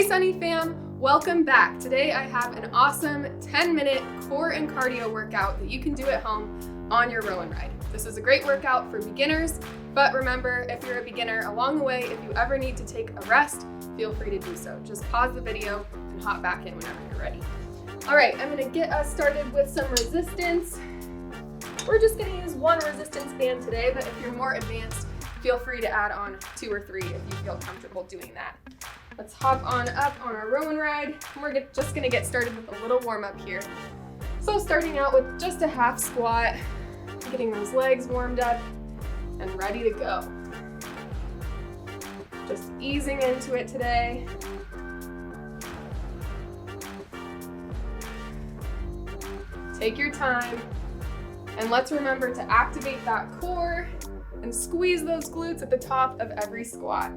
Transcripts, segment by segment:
Hey Sunny fam, welcome back. Today I have an awesome 10-minute core and cardio workout that you can do at home on your row and ride. This is a great workout for beginners, but remember, if you're a beginner along the way, if you ever need to take a rest, feel free to do so. Just pause the video and hop back in whenever you're ready. All right, I'm gonna get us started with some resistance. We're just gonna use one resistance band today, but if you're more advanced, feel free to add on 2 or 3 if you feel comfortable doing that. Let's hop on up on our row and ride. We're just gonna get started with a little warm up here. So starting out with just a half squat, getting those legs warmed up and ready to go. Just easing into it today. Take your time, and let's remember to activate that core and squeeze those glutes at the top of every squat.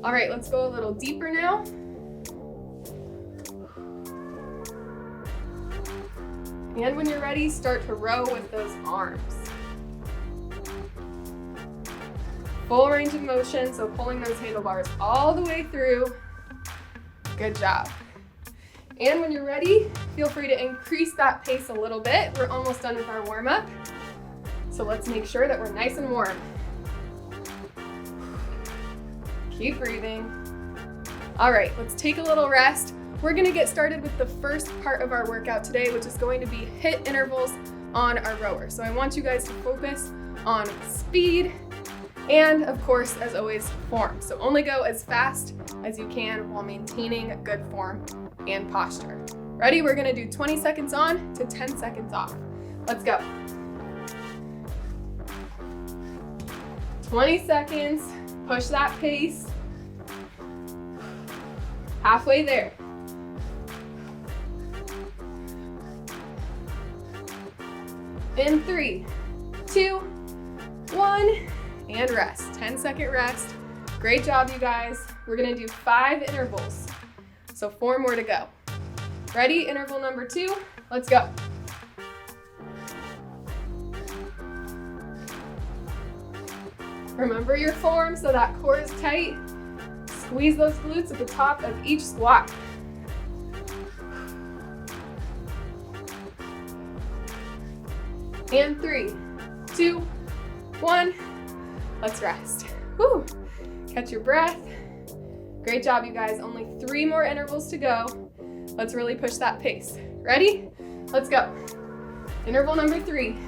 All right, let's go a little deeper now. And when you're ready, start to row with those arms. Full range of motion, so pulling those handlebars all the way through. Good job. And when you're ready, feel free to increase that pace a little bit. We're almost done with our warm-up. So let's make sure that we're nice and warm. Keep breathing. All right, let's take a little rest. We're gonna get started with the first part of our workout today, which is going to be HIIT intervals on our rower. So I want you guys to focus on speed and, of course, as always, form. So only go as fast as you can while maintaining good form and posture. Ready? We're gonna do 20 seconds on to 10 seconds off. Let's go. 20 seconds. Push that pace. Halfway there. In 3, 2, 1, and rest. 10-second rest. Great job, you guys. We're gonna do 5 intervals. So 4 more to go. Ready? Interval number 2. Let's go. Remember your form so that core is tight. Squeeze those glutes at the top of each squat. And 3, 2, 1. Let's rest. Whew. Catch your breath. Great job, you guys. Only 3 more intervals to go. Let's really push that pace. Ready? Let's go. Interval number 3.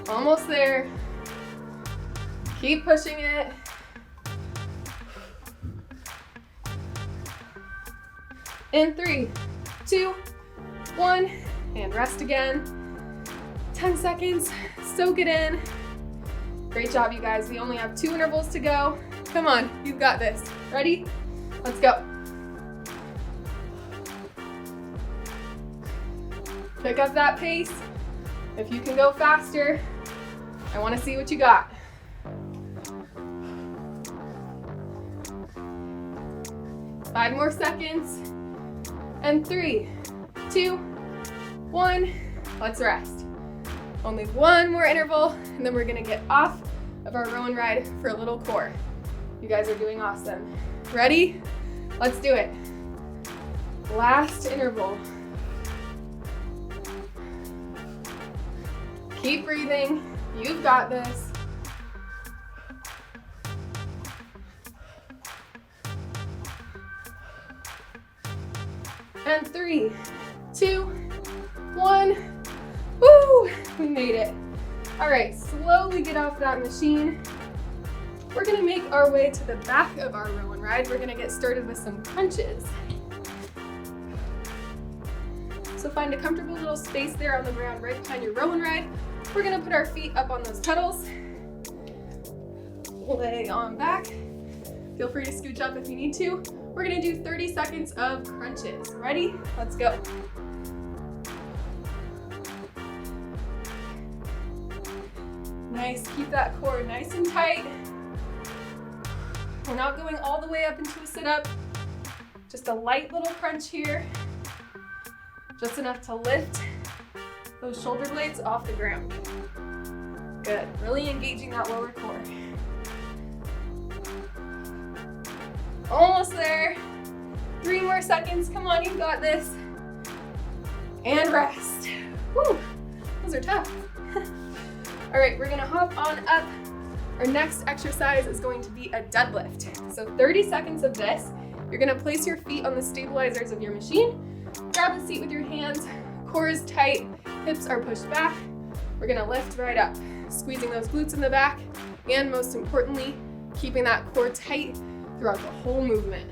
Almost there. Keep pushing it. In 3, 2, 1, and rest again. 10 seconds, soak it in. Great job, you guys. We only have 2 intervals to go. Come on, you've got this. Ready? Let's go. Pick up that pace. If you can go faster, I want to see what you got. Five more seconds. And 3, 2, 1. Let's rest. Only 1 more interval, and then we're gonna get off of our row and ride for a little core. You guys are doing awesome. Ready? Let's do it. Last interval. Keep breathing. You've got this. And 3, 2, 1. Woo! We made it. All right, slowly get off that machine. We're gonna make our way to the back of our row and ride. We're gonna get started with some crunches. So find a comfortable little space there on the ground right behind your row and ride. We're gonna put our feet up on those pedals. Lay on back. Feel free to scooch up if you need to. We're gonna do 30 seconds of crunches. Ready? Let's go. Nice, keep that core nice and tight. We're not going all the way up into a sit-up. Just a light little crunch here. Just enough to lift those shoulder blades off the ground. Good, really engaging that lower core. Almost there. 3 more seconds, come on, you got this. And rest. Whew, those are tough. All right, we're gonna hop on up. Our next exercise is going to be a deadlift. So 30 seconds of this. You're gonna place your feet on the stabilizers of your machine, grab the seat with your hands, core is tight, hips are pushed back. We're gonna lift right up, squeezing those glutes in the back, and most importantly, keeping that core tight throughout the whole movement.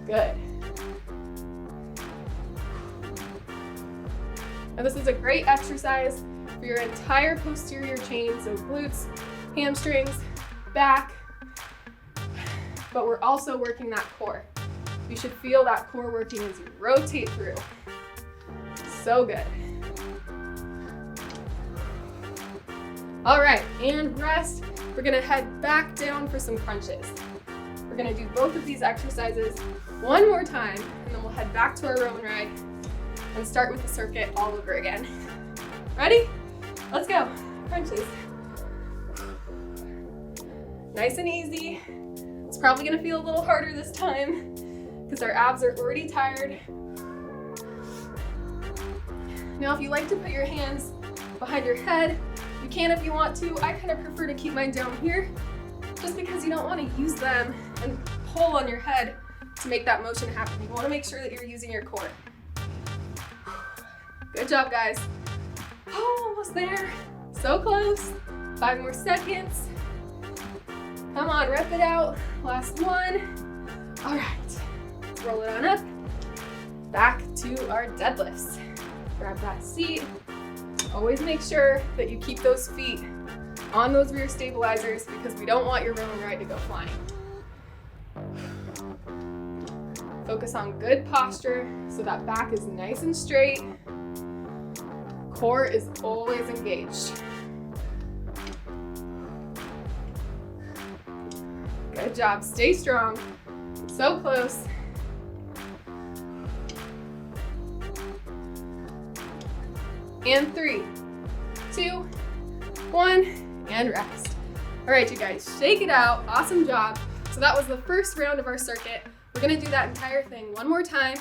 Good. Now this is a great exercise for your entire posterior chain, so glutes, hamstrings, back, but we're also working that core. You should feel that core working as you rotate through. So good. All right, and rest. We're gonna head back down for some crunches. We're gonna do both of these exercises one more time, and then we'll head back to our row and ride and start with the circuit all over again. Ready? Let's go. Crunches. Nice and easy. It's probably gonna feel a little harder this time because our abs are already tired. Now, if you like to put your hands behind your head, you can if you want to. I kind of prefer to keep mine down here just because you don't want to use them and pull on your head to make that motion happen. You want to make sure that you're using your core. Good job, guys. Oh, almost there. So close. 5 more seconds. Come on, rep it out. Last one. All right, let's roll it on up. Back to our deadlifts. Grab that seat. Always make sure that you keep those feet on those rear stabilizers because we don't want your row and ride to go flying. Focus on good posture so that back is nice and straight. Core is always engaged. Good job, stay strong. So close. And 3, 2, 1, and rest. All right, you guys, shake it out. Awesome job. So that was the first round of our circuit. We're gonna do that entire thing one more time.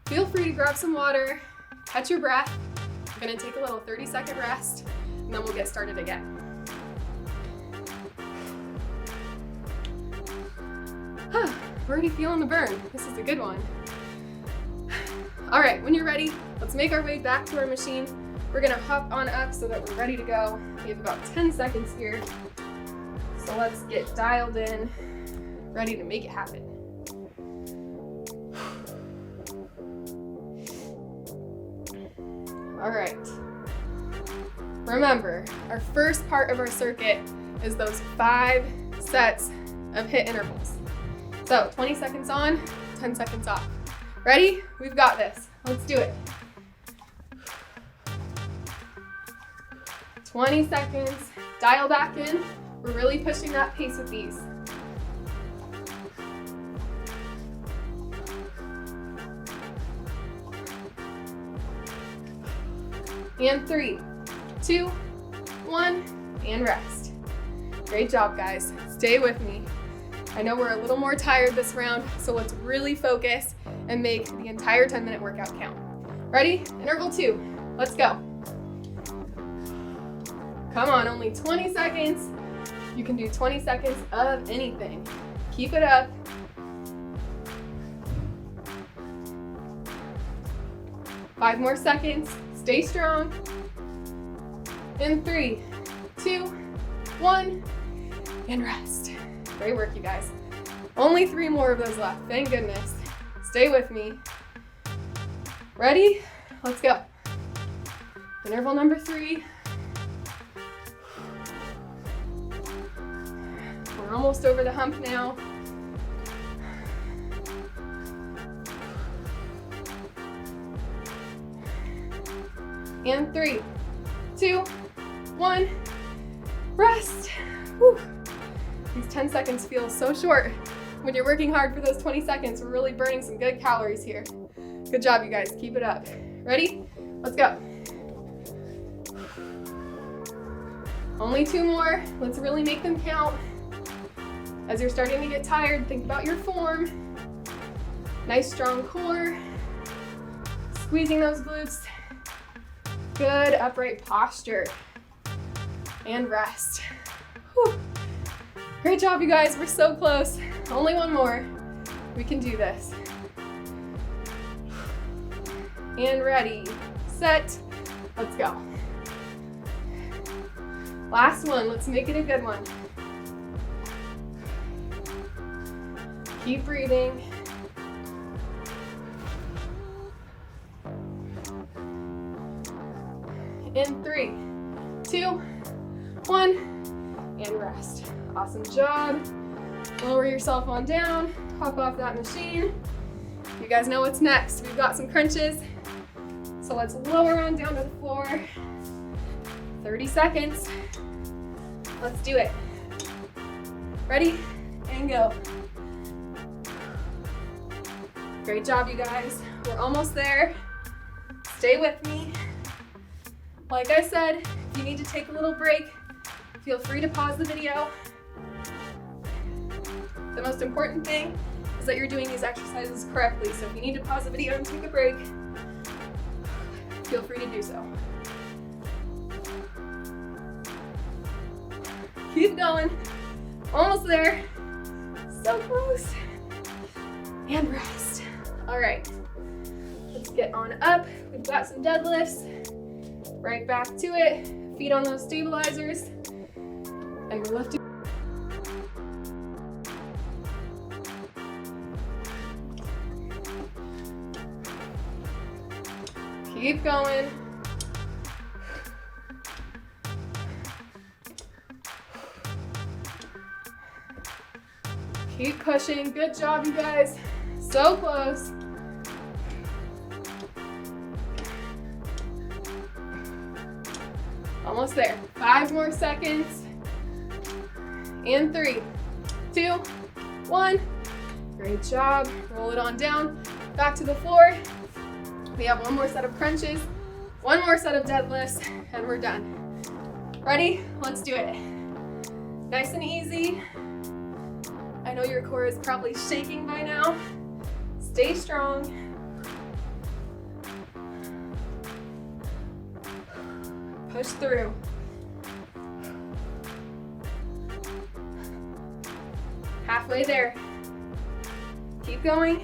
Feel free to grab some water, catch your breath. We're gonna take a little 30-second rest, and then we'll get started again. We're already feeling the burn. This is a good one. All right, when you're ready, let's make our way back to our machine. We're gonna hop on up so that we're ready to go. We have about 10 seconds here. So let's get dialed in, ready to make it happen. All right. Remember, our first part of our circuit is those 5 sets of HIIT intervals. So 20 seconds on, 10 seconds off. Ready? We've got this. Let's do it. 20 seconds, dial back in. We're really pushing that pace with these. And 3, 2, 1, and rest. Great job, guys. Stay with me. I know we're a little more tired this round, so let's really focus and make the entire 10-minute workout count. Ready? Interval 2, let's go. Come on, only 20 seconds. You can do 20 seconds of anything. Keep it up. Five more seconds. Stay strong. In 3, 2, 1, and rest. Great work, you guys. Only 3 more of those left. Thank goodness. Stay with me. Ready? Let's go. Interval number 3. We're almost over the hump now. And 3, 2, 1, rest. Whew. These 10 seconds feel so short. When you're working hard for those 20 seconds, we're really burning some good calories here. Good job, you guys. Keep it up. Ready? Let's go. Only 2 more. Let's really make them count. As you're starting to get tired, think about your form. Nice strong core. Squeezing those glutes. Good upright posture. And rest. Whew. Great job, you guys. We're so close. Only 1 more. We can do this. And ready, set, let's go. Last one, let's make it a good one. Keep breathing. In 3, 2, 1, and rest. Awesome job. Lower yourself on down, hop off that machine. You guys know what's next. We've got some crunches. So let's lower on down to the floor. 30 seconds. Let's do it. Ready? And go. Great job, you guys. We're almost there. Stay with me. Like I said, if you need to take a little break, feel free to pause the video. The most important thing is that you're doing these exercises correctly. So if you need to pause the video and take a break, feel free to do so. Keep going. Almost there. So close. And rest. All right. Let's get on up. We've got some deadlifts. Right back to it. Feet on those stabilizers. And we're lifting. Keep going. Keep pushing. Good job, you guys. So close. Almost there. 5 more seconds. And 3, 2, 1. Great job. Roll it on down. Back to the floor. We have 1 more set of crunches, 1 more set of deadlifts, and we're done. Ready? Let's do it. Nice and easy. I know your core is probably shaking by now. Stay strong. Push through. Halfway there. Keep going.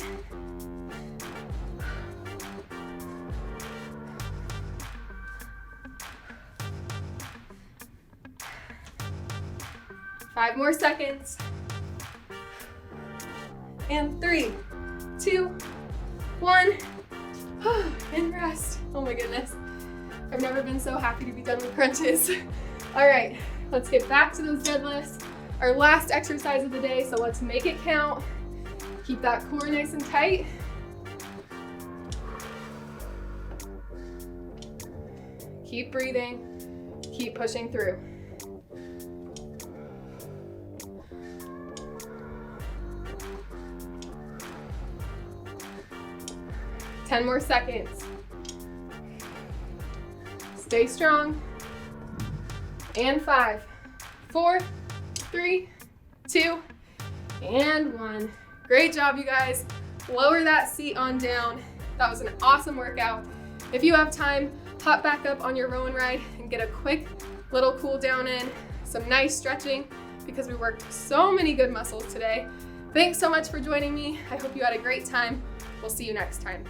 Five more seconds. And 3, 2, 1. And rest. Oh my goodness. I've never been so happy to be done with crunches. All right, let's get back to those deadlifts. Our last exercise of the day, so let's make it count. Keep that core nice and tight. Keep breathing. Keep pushing through. Ten more seconds. Stay strong. And 5, 4, 3, 2, and 1. Great job, you guys. Lower that seat on down. That was an awesome workout. If you have time, hop back up on your row and ride and get a quick little cool down in, some nice stretching, because we worked so many good muscles today. Thanks so much for joining me. I hope you had a great time. We'll see you next time.